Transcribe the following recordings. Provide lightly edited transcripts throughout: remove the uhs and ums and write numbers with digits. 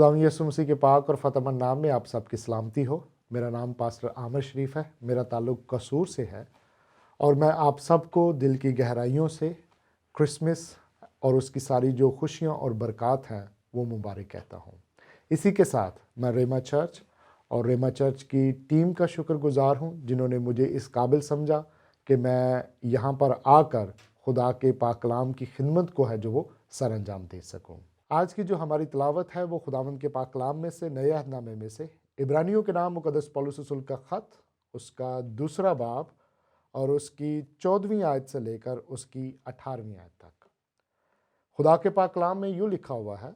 खुदावंद यीशु मसीह के पाक और फतेहमंद नाम में आप सबकी सलामती हो। मेरा नाम पास्टर आमिर शरीफ है, मेरा ताल्लुक़ कसूर से है और मैं आप सबको दिल की गहराइयों से क्रिसमस और उसकी सारी जो खुशियाँ और बरक़ात हैं वो मुबारक कहता हूँ। इसी के साथ मैं रेमा चर्च और रेमा चर्च की टीम का शुक्रगुज़ार हूँ जिन्होंने मुझे इस काबिल समझा कि मैं यहाँ पर आकर खुदा के पाक कलाम की खिदमत को है जो वो सर अंजाम दे सकूँ। आज की जो हमारी तिलावत है वो खुदावंद के पाक कलाम में से, नए अहदनामे में से, इब्रानियों के नाम मुक़द्दस पौलुस रसूल का ख़त, उसका 2 बाब और उसकी 14वीं आयत से लेकर उसकी 18वीं आयत तक। खुदा के पाक कलाम में यूँ लिखा हुआ है,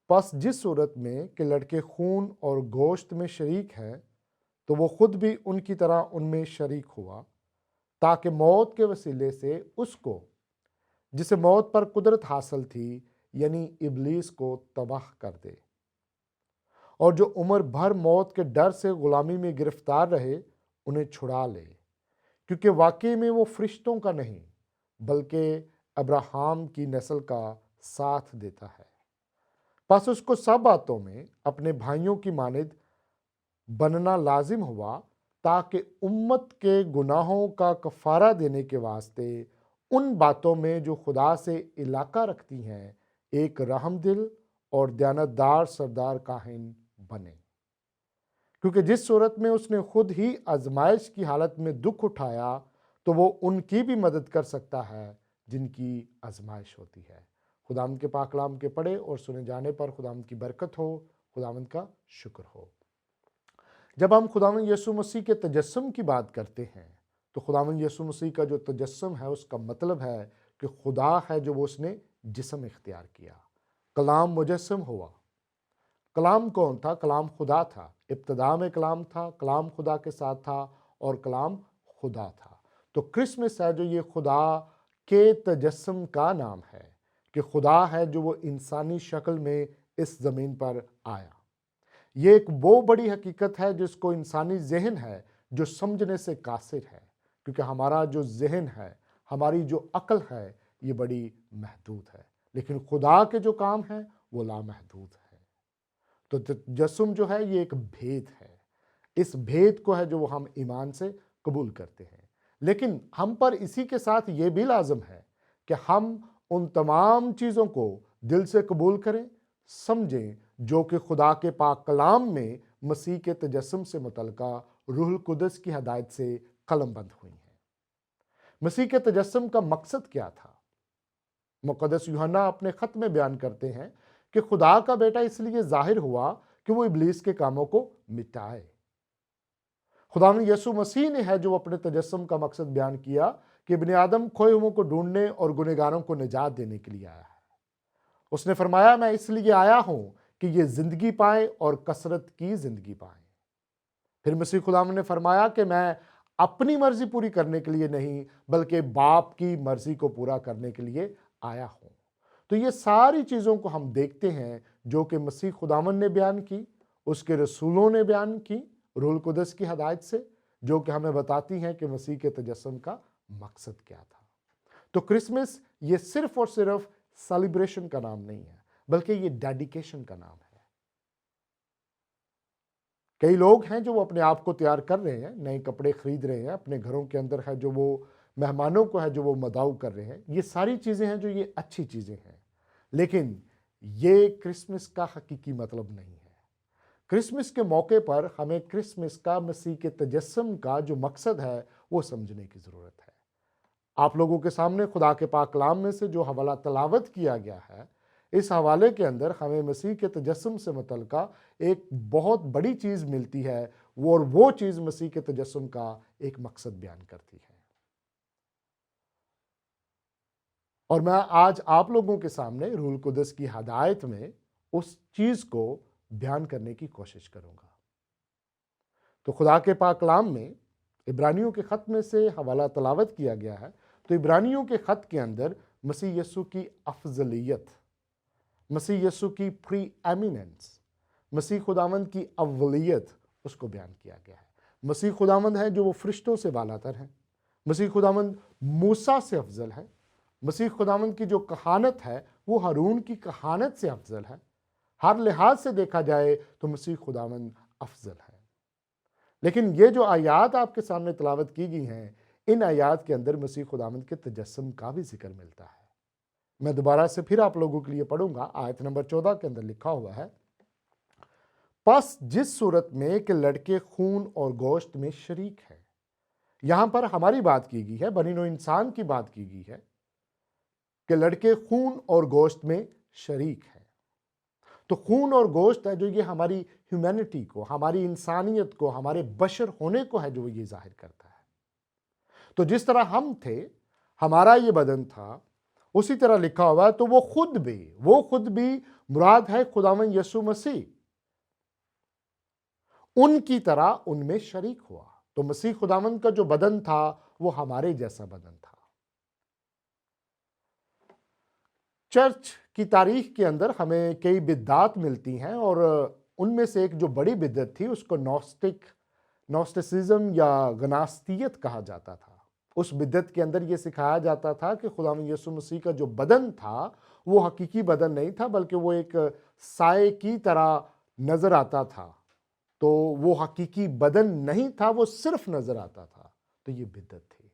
बस जिस सूरत में कि लड़के खून और गोश्त में शरीक हैं, तो वो खुद भी उनकी तरह उनमें शरीक हुआ, ताकि मौत के वसीले से उसको जिसे मौत पर कुदरत हासिल थी यानी इब्लीस को तबाह कर दे, और जो उम्र भर मौत के डर से गुलामी में गिरफ्तार रहे उन्हें छुड़ा ले, क्योंकि वाकई में वो फरिश्तों का नहीं बल्कि अब्राहम की नस्ल का साथ देता है। बस उसको सब बातों में अपने भाइयों की मानिद बनना लाजिम हुआ, ताकि उम्मत के गुनाहों का कफ़ारा देने के वास्ते उन बातों में जो खुदा से इलाका रखती हैं एक रहमदिल और दयानतदार सरदार काहिन बने। क्योंकि जिस सूरत में उसने खुद ही आजमाइश की हालत में दुख उठाया, तो वो उनकी भी मदद कर सकता है जिनकी आजमाइश होती है। खुदावंद के पाक कलाम के पढ़े और सुने जाने पर खुदावंद की बरकत हो, खुदावंद का शुक्र हो। जब हम खुदावंद यीशु मसीह के तजस्सुम की बात करते हैं तो खुदावंद यीशु मसीह का जो तजस्सुम है उसका मतलब है कि खुदा है जो वो उसने जिस्म इख्तियार किया। कलाम मुजस्सम हुआ। कलाम कौन था? कलाम खुदा था। इब्तिदा में कलाम था, कलाम खुदा के साथ था और कलाम खुदा था। तो क्रिसमस है जो ये खुदा के तजस्सुम का नाम है कि खुदा है जो वो इंसानी शक्ल में इस ज़मीन पर आया। ये एक वो बड़ी हकीकत है जिसको इंसानी जहन है जो समझने से कासिर है, क्योंकि हमारा जो जहन है, हमारी जो अक्ल है, ये बड़ी महदूद है, लेकिन खुदा के जो काम हैं वो लामहदूद है। तो तजस्सुम जो है ये एक भेद है। इस भेद को है जो वो हम ईमान से कबूल करते हैं, लेकिन हम पर इसी के साथ ये भी लाजम है कि हम उन तमाम चीज़ों को दिल से कबूल करें, समझें जो कि खुदा के पाक कलाम में मसीह के तजस्सुम से मुतल्लिका रूहुल कुद्दस की हदायत से कलमबंद हुई हैं। मसीह के तजस्सुम का मकसद क्या था? मुक़द्दस यूहन्ना अपने ख़त में बयान करते हैं कि खुदा का बेटा इसलिए जाहिर हुआ कि वो इब्लीस के कामों को मिटाए। खुदावंद यीशु मसीह ने है जो अपने तजस्सुम का मकसद बयान किया कि इब्ने आदम खोए हुओं को ढूंढने और गुनहगारों को निजात देने के लिए आया है। उसने फरमाया, मैं इसलिए आया हूं कि ये जिंदगी पाए और कसरत की जिंदगी पाए। फिर मसीह खुदावंद ने फरमाया कि मैं अपनी मर्जी पूरी करने के लिए नहीं बल्कि बाप की मर्जी को पूरा करने के लिए आया हूं। तो ये सारी चीज़ों को हम देखते हैं जो कि मसीह खुदावंद ने बयान की, उसके रसूलों ने बयान की रूहुल कुद्दस की हदायत से, जो कि हमें बताती हैं कि मसीह के तजस्सुम का मकसद क्या था। तो क्रिसमस ये सिर्फ और सिर्फ सेलिब्रेशन का नाम नहीं है बल्कि ये डेडिकेशन का नाम है। कई लोग हैं जो वो अपने आप को तैयार कर रहे हैं, नए कपड़े खरीद रहे हैं, अपने घरों के अंदर है जो वो मेहमानों को है जो वो मदाऊ कर रहे हैं। ये सारी चीज़ें हैं जो ये अच्छी चीज़ें हैं, लेकिन ये क्रिसमस का हकीकी मतलब नहीं है। क्रिसमस के मौके पर हमें क्रिसमस का मसीह के तजस्सुम का जो मकसद है वो समझने की ज़रूरत है। आप लोगों के सामने खुदा के पाक कलाम में से जो हवाला तलावत किया गया है, इस हवाले के अंदर हमें मसीह के तजस्सुम से मुतल्लिका एक बहुत बड़ी चीज़ मिलती है, और वो चीज़ मसीह के तजस्सुम का एक मकसद बयान करती है। और मैं आज आप लोगों के सामने रूहुल कुद्दस की हदायत में उस चीज़ को बयान करने की कोशिश करूँगा। तो खुदा के पाक कलाम में इब्रानियों के ख़त में से हवाला तलावत किया गया है। तो इब्रानियों के ख़त के अंदर मसीह यीशु की अफजलियत, मसीह यीशु की प्री एमिनेंस, मसीह खुदावंद की अव्वलियत उसको बयान किया गया है। मसीह खुदावंद है जो वो फरिश्तों से बालातर है। मसीह खुदावंद मूसा से अफजल है। मसीह खुदावंद की जो कहानत है वो हारून की कहानत से अफजल है। ہر لحاظ سے دیکھا جائے تو مسیح خداوند افضل ہے۔ لیکن یہ جو آیات آپ کے سامنے تلاوت کی گئی ہیں، ان آیات کے اندر مسیح خداوند کے تجسم کا بھی ذکر ملتا ہے۔ میں دوبارہ سے پھر آپ لوگوں کے لیے پڑھوں گا، آیت نمبر 14 کے اندر لکھا ہوا ہے، پس جس صورت میں کہ لڑکے خون اور گوشت میں شریک ہے۔ یہاں پر ہماری بات کی گئی ہے، بنی نوع انسان کی بات کی گئی ہے کہ لڑکے خون اور گوشت میں شریک ہے۔ تو خون اور گوشت ہے جو یہ ہماری ہیومینٹی کو، ہماری انسانیت کو، ہمارے بشر ہونے کو ہے جو وہ یہ ظاہر کرتا ہے۔ تو جس طرح ہم تھے، ہمارا یہ بدن تھا، اسی طرح لکھا ہوا ہے تو وہ خود بھی مراد ہے خداوند یسوع مسیح، ان کی طرح ان میں شریک ہوا۔ تو مسیح خداوند کا جو بدن تھا وہ ہمارے جیسا بدن تھا۔ چرچ کی تاریخ کے اندر ہمیں کئی بدعات ملتی ہیں، اور ان میں سے ایک جو بڑی بدعت تھی اس کو نوسٹسزم یا گناستیت کہا جاتا تھا۔ اس بدعت کے اندر یہ سکھایا جاتا تھا کہ خداوند یسوع مسیح کا جو بدن تھا وہ حقیقی بدن نہیں تھا، بلکہ وہ ایک سائے کی طرح نظر آتا تھا، تو وہ حقیقی بدن نہیں تھا، وہ صرف نظر آتا تھا۔ تو یہ بدعت تھی۔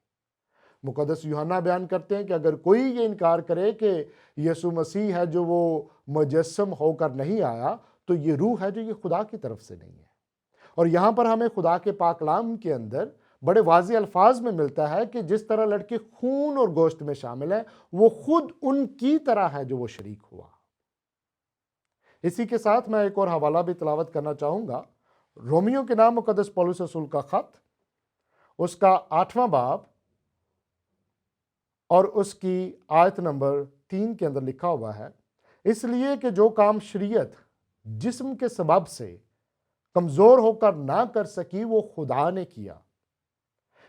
مقدس یوحنا بیان کرتے ہیں کہ اگر کوئی یہ انکار کرے کہ یسوع مسیح ہے جو وہ مجسم ہو کر نہیں آیا، تو یہ روح ہے جو یہ خدا کی طرف سے نہیں ہے۔ اور یہاں پر ہمیں خدا کے پاک کلام کے اندر بڑے واضح الفاظ میں ملتا ہے کہ جس طرح لڑکے خون اور گوشت میں شامل ہے، وہ خود ان کی طرح ہے جو وہ شریک ہوا۔ اسی کے ساتھ میں ایک اور حوالہ بھی تلاوت کرنا چاہوں گا، رومیوں کے نام مقدس پولس رسول کا خط، اس کا 8واں باب اور اس کی آیت نمبر 3 کے اندر لکھا ہوا ہے، اس لیے کہ جو کام شریعت جسم کے سبب سے کمزور ہو کر نہ کر سکی وہ خدا نے کیا،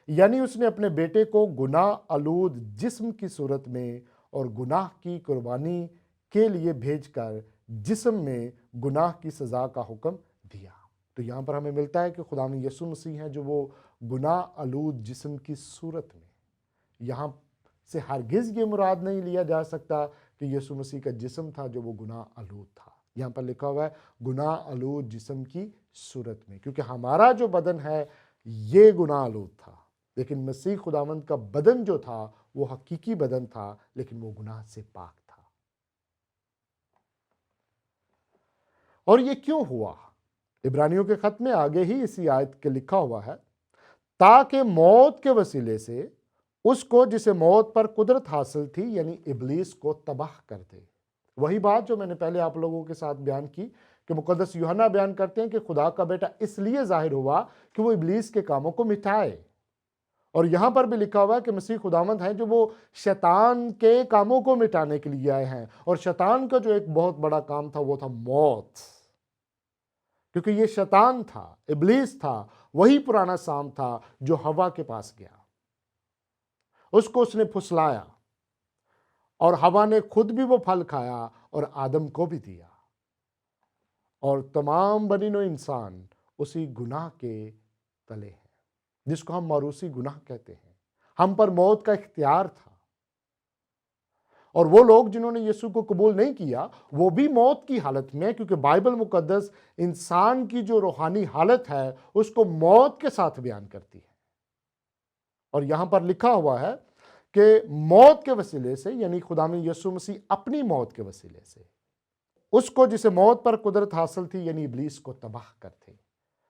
یعنی اس نے اپنے بیٹے کو گناہ آلود جسم کی صورت میں اور گناہ کی قربانی کے لیے بھیج کر جسم میں گناہ کی سزا کا حکم دیا۔ تو یہاں پر ہمیں ملتا ہے کہ خداوند یسوع مسیح ہیں جو وہ گناہ آلود جسم کی صورت میں۔ یہاں سے ہرگز یہ مراد نہیں لیا جا سکتا کہ یسوع مسیح کا جسم تھا جو وہ گناہ آلود تھا۔ یہاں پر لکھا ہوا ہے گناہ آلود جسم کی صورت میں، کیونکہ ہمارا جو بدن ہے یہ گناہ آلود تھا، لیکن مسیح خداوند کا بدن جو تھا وہ حقیقی بدن تھا، لیکن وہ گناہ سے پاک تھا۔ اور یہ کیوں ہوا؟ عبرانیوں کے خط میں آگے ہی اسی آیت کے لکھا ہوا ہے، تاکہ موت کے وسیلے سے اس کو جسے موت پر قدرت حاصل تھی یعنی ابلیس کو تباہ کر دے۔ وہی بات جو میں نے پہلے آپ لوگوں کے ساتھ بیان کی کہ مقدس یوحنا بیان کرتے ہیں کہ خدا کا بیٹا اس لیے ظاہر ہوا کہ وہ ابلیس کے کاموں کو مٹائے۔ اور یہاں پر بھی لکھا ہوا ہے کہ مسیح خداوند ہیں جو وہ شیطان کے کاموں کو مٹانے کے لیے آئے ہیں، اور شیطان کا جو ایک بہت بڑا کام تھا وہ تھا موت، کیونکہ یہ شیطان تھا، ابلیس تھا، وہی پرانا سام تھا جو ہوا کے پاس گیا، اس کو اس نے پھسلایا، اور ہوا نے خود بھی وہ پھل کھایا اور آدم کو بھی دیا، اور تمام بنی نوع انسان اسی گناہ کے تلے ہیں جس کو ہم موروثی گناہ کہتے ہیں۔ ہم پر موت کا اختیار تھا، اور وہ لوگ جنہوں نے یسوع کو قبول نہیں کیا وہ بھی موت کی حالت میں، کیونکہ بائبل مقدس انسان کی جو روحانی حالت ہے اس کو موت کے ساتھ بیان کرتی ہے۔ اور یہاں پر لکھا ہوا ہے کہ موت کے وسیلے سے، یعنی خداوند یسوع مسیح اپنی موت کے وسیلے سے اس کو جسے موت پر قدرت حاصل تھی یعنی ابلیس کو تباہ کرتے۔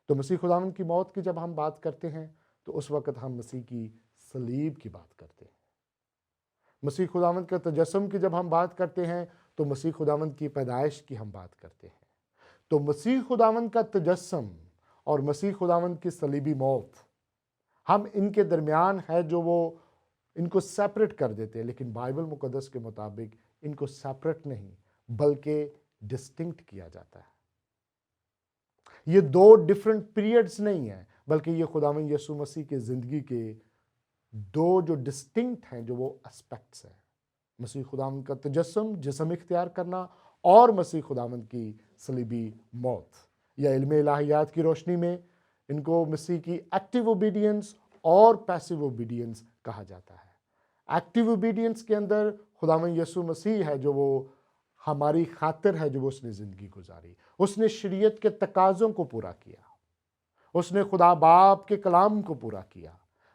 تو مسیح خداوند کی موت کی جب ہم بات کرتے ہیں تو اس وقت ہم مسیح کی صلیب کی بات کرتے ہیں۔ مسیح خداوند کے تجسم کی جب ہم بات کرتے ہیں تو مسیح خداوند کی پیدائش کی ہم بات کرتے ہیں۔ تو مسیح خداوند کا تجسم اور مسیح خداوند کی صلیبی موت، ہم ان کے درمیان ہے جو وہ ان کو سیپریٹ کر دیتے ہیں، لیکن بائبل مقدس کے مطابق ان کو سیپریٹ نہیں بلکہ ڈسٹنکٹ کیا جاتا ہے۔ یہ دو ڈیفرنٹ پیریڈز نہیں ہیں، بلکہ یہ خداوند یسوع مسیح کی زندگی کے دو جو ڈسٹنکٹ ہیں جو وہ اسپیکٹس ہیں۔ مسیح خداوند کا تجسم، جسم اختیار کرنا، اور مسیح خداوند کی صلیبی موت، یا علم الہیات کی روشنی میں ان کو مسیح کی ایکٹیو اوبیڈینس اور پیسیو اوبیڈینس کہا جاتا ہے۔ ایکٹیو اوبیڈینس کے اندر خداوند یسوع مسیح ہے جو وہ ہماری خاطر ہے جو وہ اس نے زندگی گزاری. اس نے شریعت کے تقاضوں کو پورا کیا. اس نے خدا باپ کے کلام کو پورا کیا.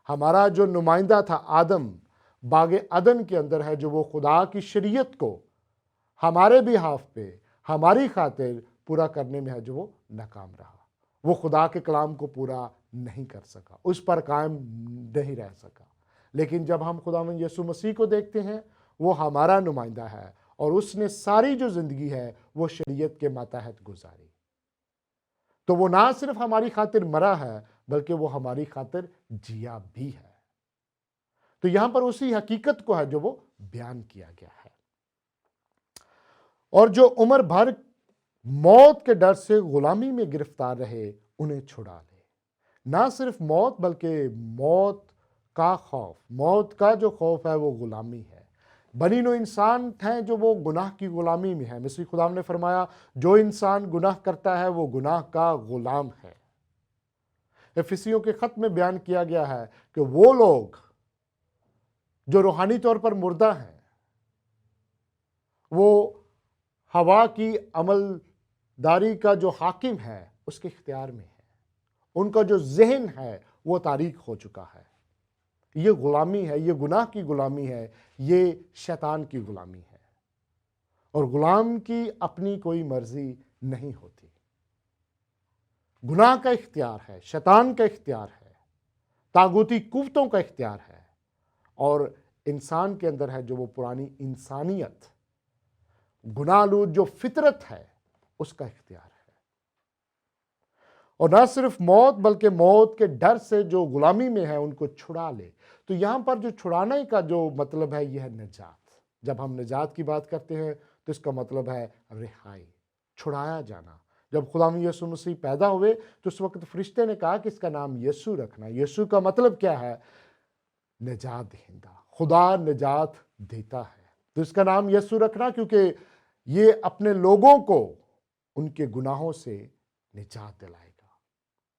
ہمارا جو نمائندہ تھا آدم باغ عدن کے اندر ہے جو وہ خدا کی شریعت کو ہمارے بیہاف پہ ہماری خاطر پورا کرنے میں ہے جو وہ ناکام رہا. وہ خدا کے کلام کو پورا نہیں کر سکا, اس پر قائم نہیں رہ سکا. لیکن جب ہم خداوند یسوع مسیح کو دیکھتے ہیں, وہ ہمارا نمائندہ ہے اور اس نے ساری جو زندگی ہے وہ شریعت کے ماتحت گزاری. تو وہ نہ صرف ہماری خاطر مرا ہے بلکہ وہ ہماری خاطر جیا بھی ہے. تو یہاں پر اسی حقیقت کو ہے جو وہ بیان کیا گیا ہے. اور جو عمر بھر موت کے ڈر سے غلامی میں گرفتار رہے انہیں چھڑا لے. نہ صرف موت بلکہ موت کا خوف, موت کا جو خوف ہے وہ غلامی ہے. بنی نوع انسان ہیں جو وہ گناہ کی غلامی میں ہے. مسیح خدا نے فرمایا جو انسان گناہ کرتا ہے وہ گناہ کا غلام ہے. افسیوں کے خط میں بیان کیا گیا ہے کہ وہ لوگ جو روحانی طور پر مردہ ہیں وہ ہوا کی عمل داری کا جو حاکم ہے اس کے اختیار میں ہے. ان کا جو ذہن ہے وہ تاریک ہو چکا ہے. یہ غلامی ہے, یہ گناہ کی غلامی ہے, یہ شیطان کی غلامی ہے. اور غلام کی اپنی کوئی مرضی نہیں ہوتی. گناہ کا اختیار ہے, شیطان کا اختیار ہے, طاغوتی قوتوں کا اختیار ہے, اور انسان کے اندر ہے جو وہ پرانی انسانیت, گناہ آلود جو فطرت ہے اس کا اختیار ہے. اور نہ صرف موت بلکہ موت کے ڈر سے جو غلامی میں ہے ان کو چھڑا لے. تو یہاں پر جو چھڑانے کا جو مطلب ہے یہ ہے نجات. جب ہم نجات کی بات کرتے ہیں تو اس کا مطلب ہے رہائی, چھڑایا جانا. جب خداوند یسوع مسیح پیدا ہوئے تو اس وقت فرشتے نے کہا کہ اس کا نام یسوع رکھنا. یسوع کا مطلب کیا ہے؟ نجات دہندہ, خدا نجات دیتا ہے. تو اس کا نام یسوع رکھنا کیونکہ یہ اپنے لوگوں کو ان کے گناہوں سے نجات دلائے گا.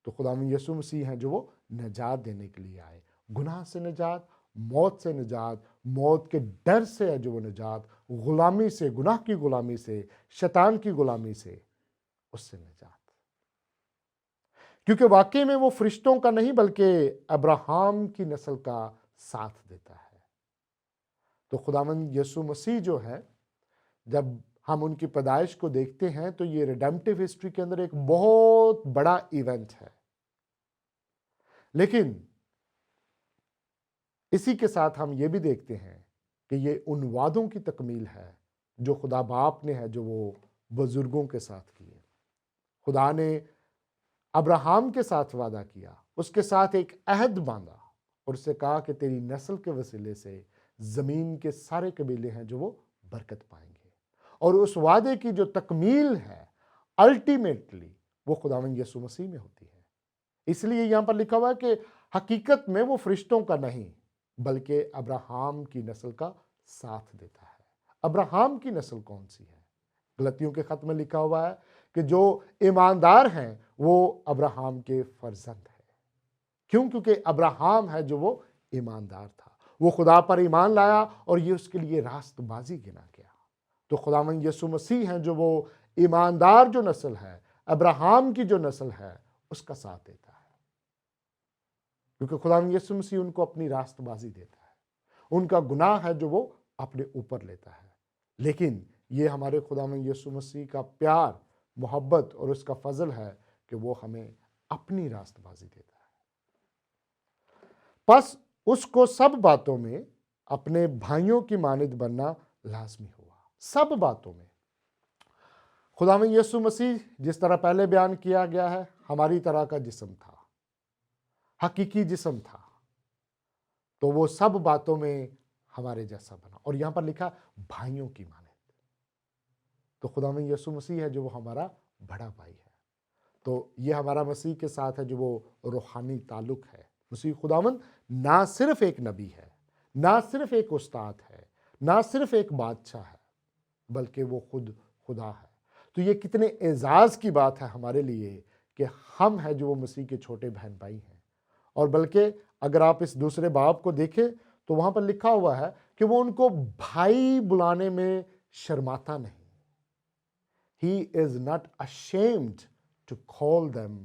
تو خداوند یسوع مسیح ہیں جو وہ نجات دینے کے لیے آئے. گناہ سے نجات, موت سے نجات, موت کے ڈر سے ہے جو وہ نجات, غلامی سے, گناہ کی غلامی سے, شیطان کی غلامی سے, اس سے نجات. کیونکہ واقعی میں وہ فرشتوں کا نہیں بلکہ ابراہام کی نسل کا ساتھ دیتا ہے. تو خداوند یسوع مسیح جو ہے جب ہم ان کی پیدائش کو دیکھتے ہیں تو یہ ریڈیمپٹیو ہسٹری کے اندر ایک بہت بڑا ایونٹ ہے. لیکن اسی کے ساتھ ہم یہ بھی دیکھتے ہیں کہ یہ ان وعدوں کی تکمیل ہے جو خدا باپ نے ہے جو وہ بزرگوں کے ساتھ کیے. خدا نے ابراہم کے ساتھ وعدہ کیا, اس کے ساتھ ایک عہد باندھا اور اس سے کہا کہ تیری نسل کے وسیلے سے زمین کے سارے قبیلے ہیں جو وہ برکت پائیں گے. اور اس وعدے کی جو تکمیل ہے الٹیمیٹلی وہ خداوند یسوع مسیح میں ہوتی ہے. اس لیے یہاں پر لکھا ہوا ہے کہ حقیقت میں وہ فرشتوں کا نہیں بلکہ ابراہم کی نسل کا ساتھ دیتا ہے. ابراہم کی نسل کون سی ہے؟ غلطیوں کے خط میں لکھا ہوا ہے کہ جو ایماندار ہیں وہ ابراہم کے فرزند ہیں. کیوں؟ کیونکہ ابراہم ہے جو وہ ایماندار تھا, وہ خدا پر ایمان لایا اور یہ اس کے لیے راست بازی گنا گیا. تو خداوند یسوع مسیح ہیں جو وہ ایماندار جو نسل ہے, ابراہم کی جو نسل ہے, اس کا ساتھ دیتا ہے. کیونکہ خداوند یسوع مسیح ان کو اپنی راست بازی دیتا ہے, ان کا گناہ ہے جو وہ اپنے اوپر لیتا ہے. لیکن یہ ہمارے خداوند یسوع مسیح کا پیار, محبت اور اس کا فضل ہے کہ وہ ہمیں اپنی راست بازی دیتا ہے. پس اس کو سب باتوں میں اپنے بھائیوں کی مانند بننا لازمی ہوا. سب باتوں میں. خداوند یسوع مسیح جس طرح پہلے بیان کیا گیا ہے ہماری طرح کا جسم تھا, حقیقی جسم تھا, تو وہ سب باتوں میں ہمارے جیسا بنا. اور یہاں پر لکھا بھائیوں کی مانند. تو خداوند یسوع مسیح ہے جو وہ ہمارا بڑا بھائی ہے. تو یہ ہمارا مسیح کے ساتھ ہے جو وہ روحانی تعلق ہے. مسیح خداوند نہ صرف ایک نبی ہے, نہ صرف ایک استاد ہے, نہ صرف ایک بادشاہ ہے, بلکہ وہ خود خدا ہے. تو یہ کتنے اعزاز کی بات ہے ہمارے لیے کہ ہم ہیں جو وہ مسیح کے چھوٹے بہن بھائی ہیں. اور بلکہ اگر آپ اس دوسرے باب کو دیکھیں تو وہاں پر لکھا ہوا ہے کہ وہ ان کو بھائی بلانے میں شرماتا نہیں. He is not ashamed to call them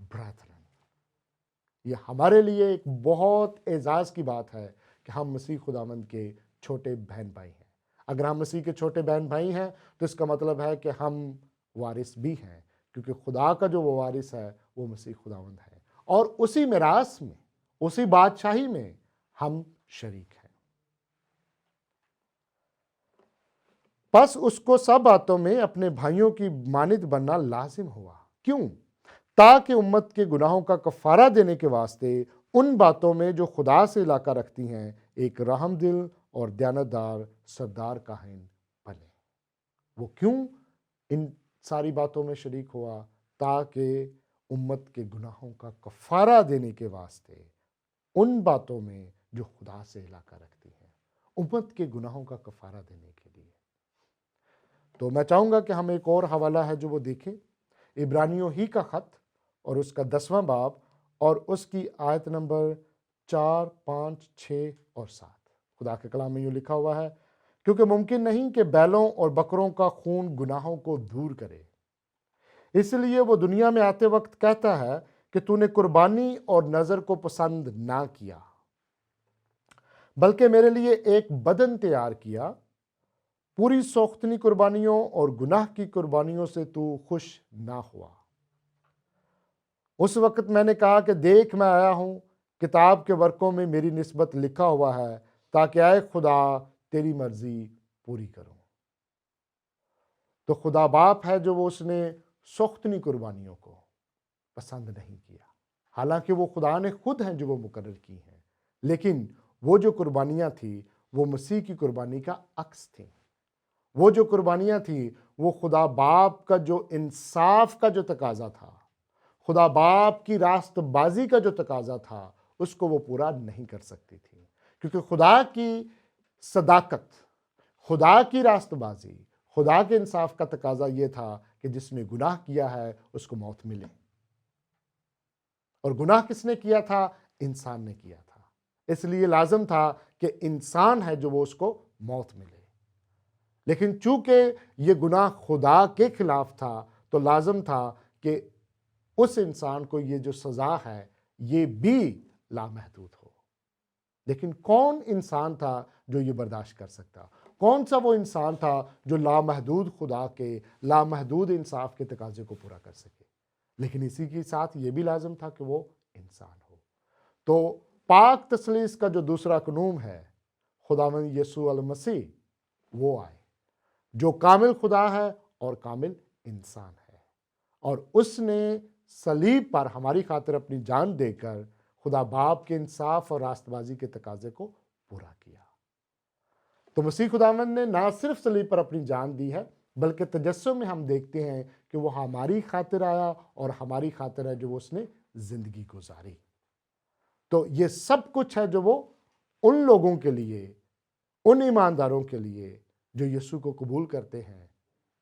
brethren. ये हमारे लिए एक बहुत एजाज की बात है कि हम मसीह खुदावंद के छोटे बहन भाई हैं। अगर हम मसीह के छोटे बहन भाई हैं तो इसका मतलब है कि हम वारिस भी हैं, क्योंकि खुदा का जो वो वारिस है वो मसीह खुदावंद है, और उसी मिरास में, उसी बादशाही में हम शरीक हैं। बस उसको सब बातों में अपने भाइयों की मानित बनना लाजिम हुआ। क्यों? ताकि उम्मत के गुनाहों का कफारा देने के वास्ते उन बातों में जो खुदा से इलाका रखती हैं एक रहमदिल और दयानतदार सरदार काहिन बने। वो क्यों इन सारी बातों में शरीक हुआ? ताकि उम्मत के गुनाहों का कफारा देने के वास्ते उन बातों में जो खुदा से इलाका रखती हैं, उम्मत के गुनाहों का कफारा देने के लिए। तो मैं चाहूँगा कि हम एक और हवाला है जो वो देखें, इब्रानियों ही का ख़त और उसका 10वां बाब और उसकी आयत नंबर 4, 5, 6 और 7। खुदा के कलाम में यूँ लिखा हुआ है, क्योंकि मुमकिन नहीं कि बैलों और बकरों का खून गुनाहों को दूर करे, इसलिए वो दुनिया में आते वक्त कहता है कि तूने कुर्बानी और नज़र को पसंद ना किया, बल्कि मेरे लिए एक बदन तैयार किया। पूरी सोख्तनी कुर्बानियों और गुनाह की कुर्बानियों से तू खुश ना हुआ। उस वक्त मैंने कहा कि देख मैं आया हूं, किताब के वर्कों में मेरी निस्बत लिखा हुआ है, ताकि आए खुदा तेरी मर्जी पूरी करूं। तो खुदा बाप है जो वो उसने सोख्तनी कुर्बानियों को पसंद नहीं किया, हालांकि वो खुदा ने खुद हैं जो वो मुकर्रर की हैं, लेकिन वो जो कुर्बानियां थी वो मसीह की कुर्बानी का अक्स थी। वो जो कुर्बानियां थी वो खुदा बाप का जो इंसाफ का जो तकाजा था, खुदा बाप की रास्तबाजी का जो तकाजा था, उसको वो पूरा नहीं कर सकती थी, क्योंकि खुदा की सदाकत, खुदा की रास्तबाजी, खुदा के इंसाफ का तकाजा ये था कि जिसने गुनाह किया है उसको मौत मिले। और गुनाह किसने किया था? इंसान ने किया था। इसलिए लाजम था कि इंसान है जो वो उसको मौत मिले। लेकिन चूंकि ये गुनाह खुदा के खिलाफ था तो लाजम था कि उस इंसान को ये जो सज़ा है ये भी लामहदूद हो। लेकिन कौन इंसान था जो ये बर्दाश्त कर सकता? कौन सा वो इंसान था जो लामहदूद खुदा के, लामहदूद इंसाफ के तकाजे को पूरा कर सके? लेकिन इसी के साथ ये भी लाजम था कि वो इंसान हो। तो पाक तसलीस का जो दूसरा कानून है, खुदावंद यीशु अल मसीह वो आए जो कामिल खुदा है और कामिल इंसान है, और उसने सलीब पर हमारी खातिर अपनी जान देकर खुदा बाप के इंसाफ और रास्तबाजी के तकाजे को पूरा किया। तो मसीह खुदावंद ने ना सिर्फ सलीब पर अपनी जान दी है, बल्कि तजस्सुम में हम देखते हैं कि वो हमारी खातिर आया और हमारी खातिर है जो वो उसने जिंदगी गुजारी। तो ये सब कुछ है जो वो उन लोगों के लिए, उन ईमानदारों के लिए जो यीशु को कबूल करते हैं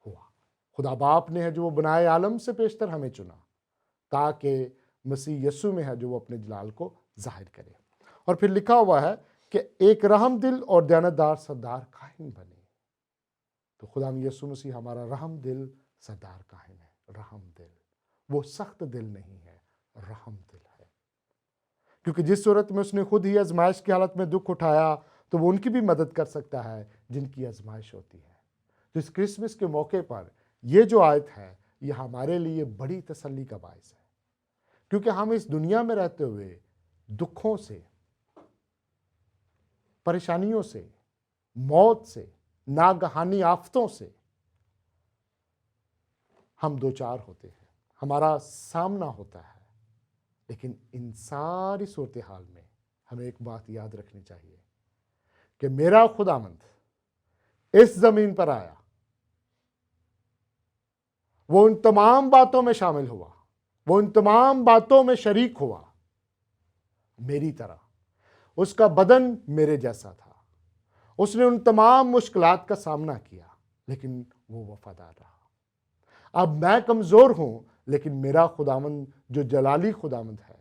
हुआ। खुदा बाप ने है जो वो बनाए आलम से पेशतर हमें चुना, ताकि मसीह यीशु में है जो वो अपने जलाल को जाहिर करे। और फिर लिखा हुआ है कि एक रहमदिल और दयानतदार सरदार काहिन बने। तो खुदा यीशु मसीह हमारा रहमदिल सरदार काहिन है। रहमदिल, वो सख्त दिल नहीं है, रहमदिल है, क्योंकि जिस सूरत में उसने खुद ही आजमाइश की हालत में दुख उठाया तो वो उनकी भी मदद कर सकता है जिनकी आजमाइश होती है। तो इस क्रिसमस के मौके पर ये जो आयत है ये हमारे लिए बड़ी तसल्ली का बायस है, क्योंकि हम इस दुनिया में रहते हुए दुखों से, परेशानियों से, मौत से, नागहानी आफतों से हम दो चार होते हैं, हमारा सामना होता है। लेकिन इन सारी सूरत हाल में हमें एक बात याद रखनी चाहिए कि मेरा खुदावंद इस जमीन पर आया, वो उन तमाम बातों में शामिल हुआ, वो उन तमाम बातों में शरीक हुआ मेरी तरह। उसका बदन मेरे जैसा था, उसने उन तमाम मुश्किलात का सामना किया, लेकिन वो वफादार रहा। अब मैं कमजोर हूं, लेकिन मेरा खुदावंद जो जलाली खुदावंद है,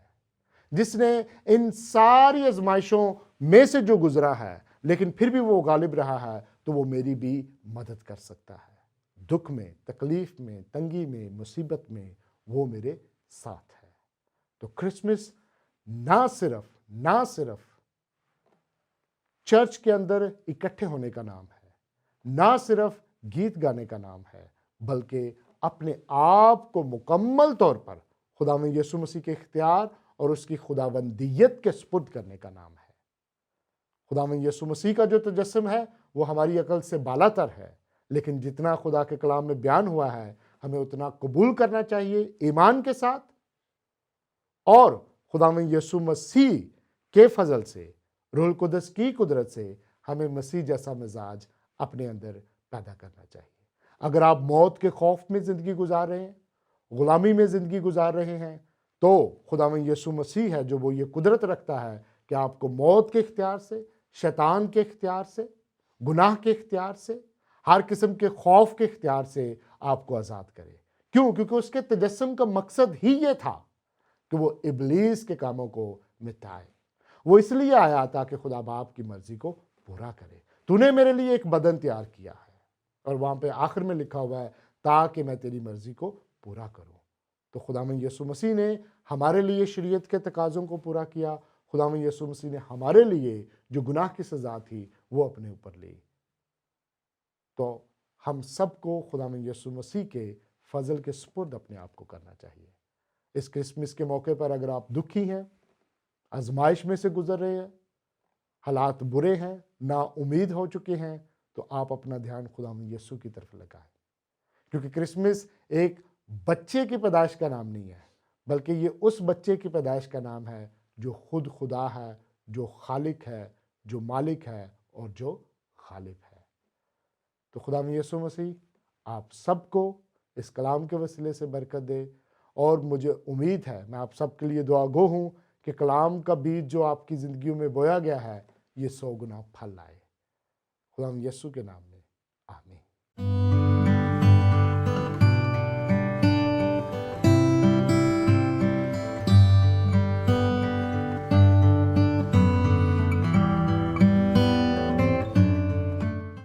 जिसने इन सारी आजमाइशों में से जो गुजरा है लेकिन फिर भी वो गालिब रहा है, तो वो मेरी भी मदद कर सकता है। दुख में, तकलीफ में, तंगी में, मुसीबत में वो मेरे साथ है। तो क्रिसमस ना सिर्फ चर्च के अंदर इकट्ठे होने का नाम है, ना सिर्फ गीत गाने का नाम है, बल्कि अपने आप को मुकम्मल तौर पर खुदावंद यीशु मसीह के इख्तियार और उसकी खुदावंदियत के सुपुर्द करने का नाम है। खुदावंद यीशु मसीह का जो तजस्सुम है वो हमारी अकल से बालातर है, लेकिन जितना खुदा के कलाम में बयान हुआ है हमें उतना कबूल करना चाहिए ईमान के साथ, और खुदावंद यीशु मसीह के फजल से, रूहुल कुदस की कुदरत से हमें मसीह जैसा मिजाज अपने अंदर पैदा करना चाहिए। अगर आप मौत के खौफ में ज़िंदगी गुजार रहे हैं, गुलामी में ज़िंदगी गुजार रहे हैं, तो खुदावंद यीशु मसीह है जो वो ये कुदरत रखता है कि आपको मौत के इख्तियार से, शैतान के इख्तियार से, गुनाह के इख्तियार से, हर किस्म के खौफ के इख्तियार से आपको आज़ाद करे। क्यों? क्योंकि उसके तजस्सुम का मकसद ही ये था कि वो इब्लीस के कामों को मिटाए। वो इसलिए आया ताकि खुदा बाप की मर्जी को पूरा करे। तूने मेरे लिए एक बदन तैयार किया है, और वहाँ पे आखिर में लिखा हुआ है ताकि मैं तेरी मर्जी को पूरा करूँ। तो खुदावंद यीशु मसीह ने हमारे लिए शरीयत के तकाज़ों को पूरा किया। खुदावंद यीशु मसीह ने हमारे लिए जो गुनाह की सज़ा थी वो अपने ऊपर ली। तो हम सबको खुदावंद यीशु मसीह के फजल के सुपुर्द अपने आप को करना चाहिए। इस क्रिसमस के मौके पर अगर आप दुखी हैं, आजमाइश में से गुजर रहे हैं, हालात बुरे हैं, ना उम्मीद हो चुके हैं, तो आप अपना ध्यान खुदावंद यीशु की तरफ लगाएं, क्योंकि क्रिसमस एक बच्चे की पैदाइश का नाम नहीं है, बल्कि ये उस बच्चे की पैदाइश का नाम है जो खुद खुदा है, जो खालिक है, जो मालिक है और जो खालिब है। तो खुदावंद यीशु मसीह आप सबको इस कलाम के वसीले से बरकत दे, और मुझे उम्मीद है, मैं आप सबके लिए दुआ गो हूँ कि कलाम का बीज जो आपकी ज़िंदगी में बोया गया है ये 100 गुना फल लाए। खुदावंद यीशु के नाम में आमीन।